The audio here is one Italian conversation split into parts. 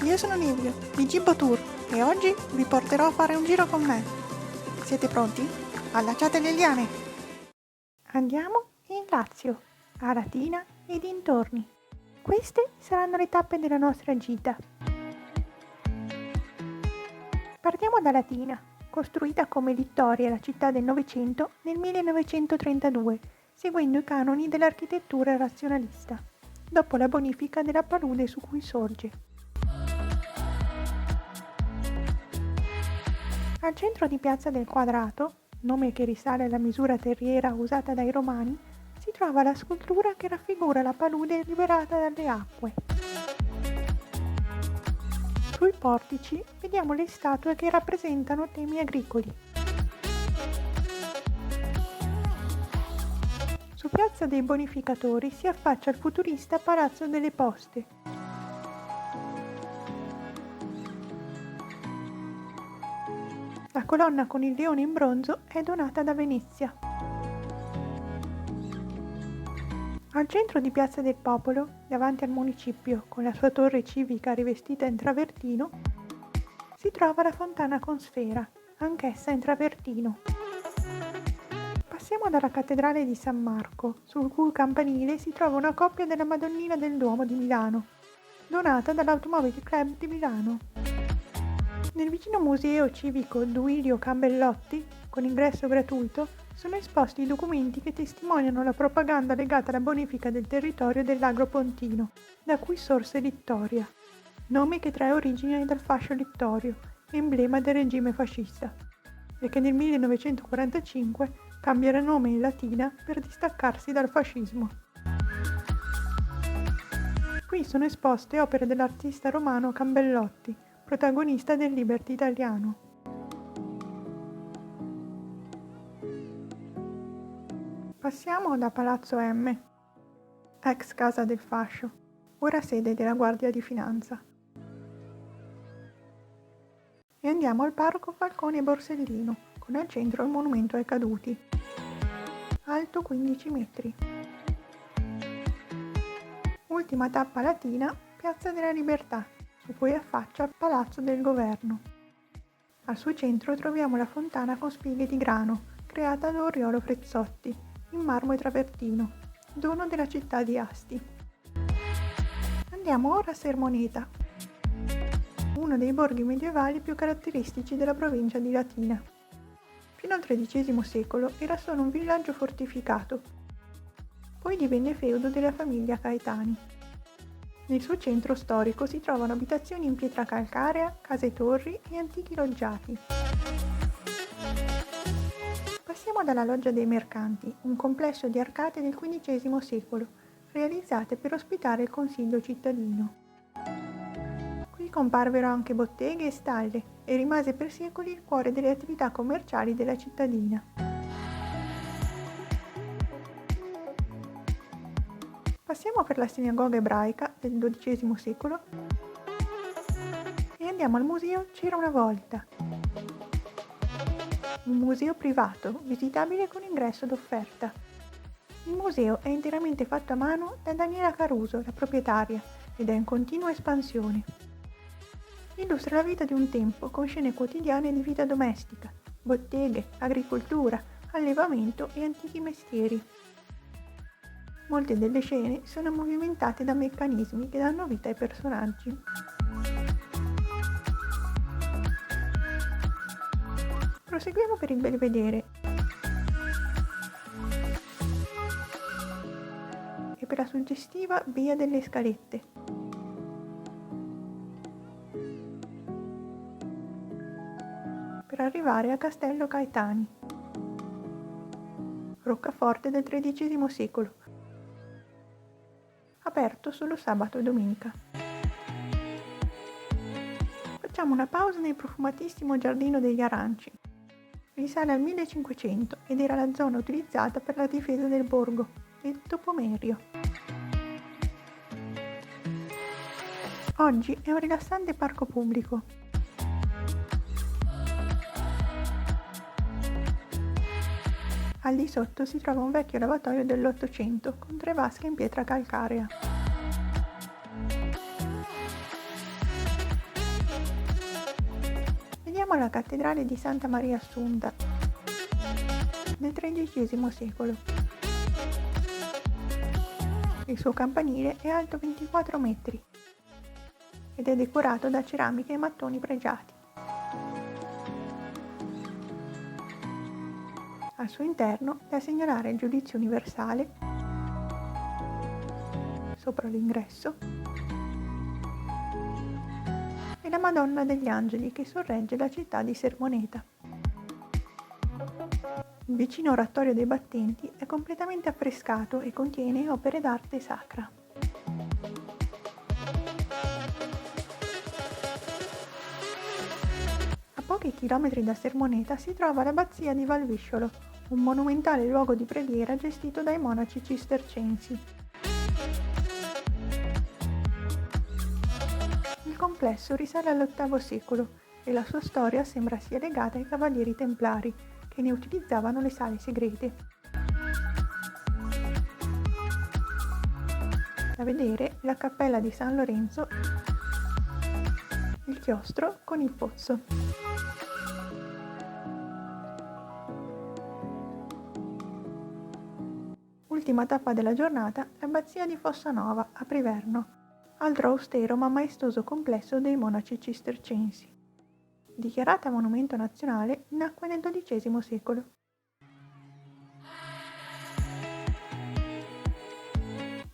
io sono Livio di Gibbo Tour e oggi vi porterò a fare un giro con me. Siete pronti? Allacciate le liane! Andiamo in Lazio, a Latina e dintorni. Queste saranno le tappe della nostra gita. Partiamo da Latina, costruita come Littoria, la città del Novecento, nel 1932, seguendo i canoni dell'architettura razionalista, dopo la bonifica della palude su cui sorge. Al centro di Piazza del Quadrato, nome che risale alla misura terriera usata dai Romani, si trova la scultura che raffigura la palude liberata dalle acque. Sui portici vediamo le statue che rappresentano temi agricoli. Su Piazza dei Bonificatori si affaccia il futurista Palazzo delle Poste. La colonna con il leone in bronzo è donata da Venezia. Al centro di Piazza del Popolo, davanti al municipio, con la sua torre civica rivestita in travertino, si trova la fontana con sfera, anch'essa in travertino. Passiamo dalla cattedrale di San Marco, sul cui campanile si trova una coppia della Madonnina del Duomo di Milano, donata dall'Automobile Club di Milano. Nel vicino museo civico Duilio Campbellotti, con ingresso gratuito, sono esposti i documenti che testimoniano la propaganda legata alla bonifica del territorio dell'Agro Pontino, da cui sorse Littoria, nome che trae origine dal fascio littorio, emblema del regime fascista, e che nel 1945 cambierà nome in Latina per distaccarsi dal fascismo. Qui sono esposte opere dell'artista romano Campbellotti, protagonista del Liberty italiano. Passiamo da Palazzo M, ex Casa del Fascio, ora sede della Guardia di Finanza. E andiamo al Parco Falcone Borsellino, con al centro il monumento ai caduti, alto 15 metri. Ultima tappa latina, Piazza della Libertà, su cui affaccia il Palazzo del Governo. Al suo centro troviamo la fontana con spighe di grano, creata da Oriolo Frezzotti, in marmo e travertino, dono della città di Asti. Andiamo ora a Sermoneta, uno dei borghi medievali più caratteristici della provincia di Latina. Fino al XIII secolo era solo un villaggio fortificato, poi divenne feudo della famiglia Caetani. Nel suo centro storico si trovano abitazioni in pietra calcarea, case torri e antichi loggiati. Passiamo dalla Loggia dei Mercanti, un complesso di arcate del XV secolo, realizzate per ospitare il Consiglio cittadino. Qui comparvero anche botteghe e stalle e rimase per secoli il cuore delle attività commerciali della cittadina. Passiamo per la sinagoga ebraica del XII secolo e andiamo al museo C'era una volta, un museo privato visitabile con ingresso d'offerta. Il museo è interamente fatto a mano da Daniela Caruso, la proprietaria, ed è in continua espansione. Illustra la vita di un tempo con scene quotidiane di vita domestica, botteghe, agricoltura, allevamento e antichi mestieri. Molte delle scene sono movimentate da meccanismi che danno vita ai personaggi. Proseguiamo per il Belvedere e per la suggestiva Via delle Scalette. Per arrivare a Castello Caetani, roccaforte del XIII secolo, aperto solo sabato e domenica. Facciamo una pausa nel profumatissimo Giardino degli Aranci. Risale al 1500 ed era la zona utilizzata per la difesa del borgo, detto Pomerio. Oggi è un rilassante parco pubblico. Al di sotto si trova un vecchio lavatoio dell'Ottocento con 3 vasche in pietra calcarea. Passiamo alla cattedrale di Santa Maria Assunta del XIII secolo. Il suo campanile è alto 24 metri ed è decorato da ceramiche e mattoni pregiati. Al suo interno è da segnalare il Giudizio universale sopra l'ingresso e la Madonna degli Angeli che sorregge la città di Sermoneta. Il vicino oratorio dei battenti è completamente affrescato e contiene opere d'arte sacra. A pochi chilometri da Sermoneta si trova l'abbazia di Valvisciolo, un monumentale luogo di preghiera gestito dai monaci cistercensi. Il complesso risale all'VIII secolo e la sua storia sembra sia legata ai cavalieri templari, che ne utilizzavano le sale segrete. Da vedere la cappella di San Lorenzo, il chiostro con il pozzo. Ultima tappa della giornata, l'abbazia di Fossanova a Priverno, altro austero ma maestoso complesso dei monaci cistercensi. Dichiarata monumento nazionale, nacque nel XII secolo.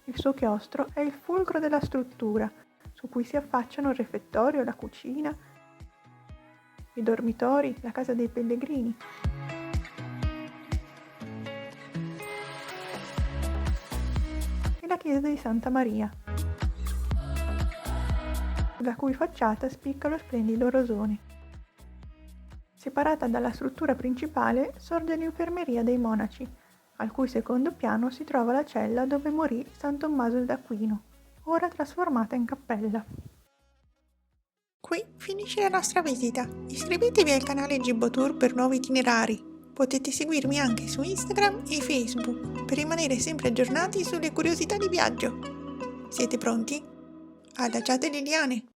Il suo chiostro è il fulcro della struttura, su cui si affacciano il refettorio, la cucina, i dormitori, la casa dei pellegrini. E la chiesa di Santa Maria, la cui facciata spicca lo splendido rosone. Separata dalla struttura principale sorge l'infermeria dei monaci, al cui secondo piano si trova la cella dove morì San Tommaso d'Aquino, ora trasformata in cappella. Qui finisce la nostra visita. Iscrivetevi al canale Gibbo Tour per nuovi itinerari. Potete seguirmi anche su Instagram e Facebook per rimanere sempre aggiornati sulle curiosità di viaggio. Siete pronti? Adagiate le liane!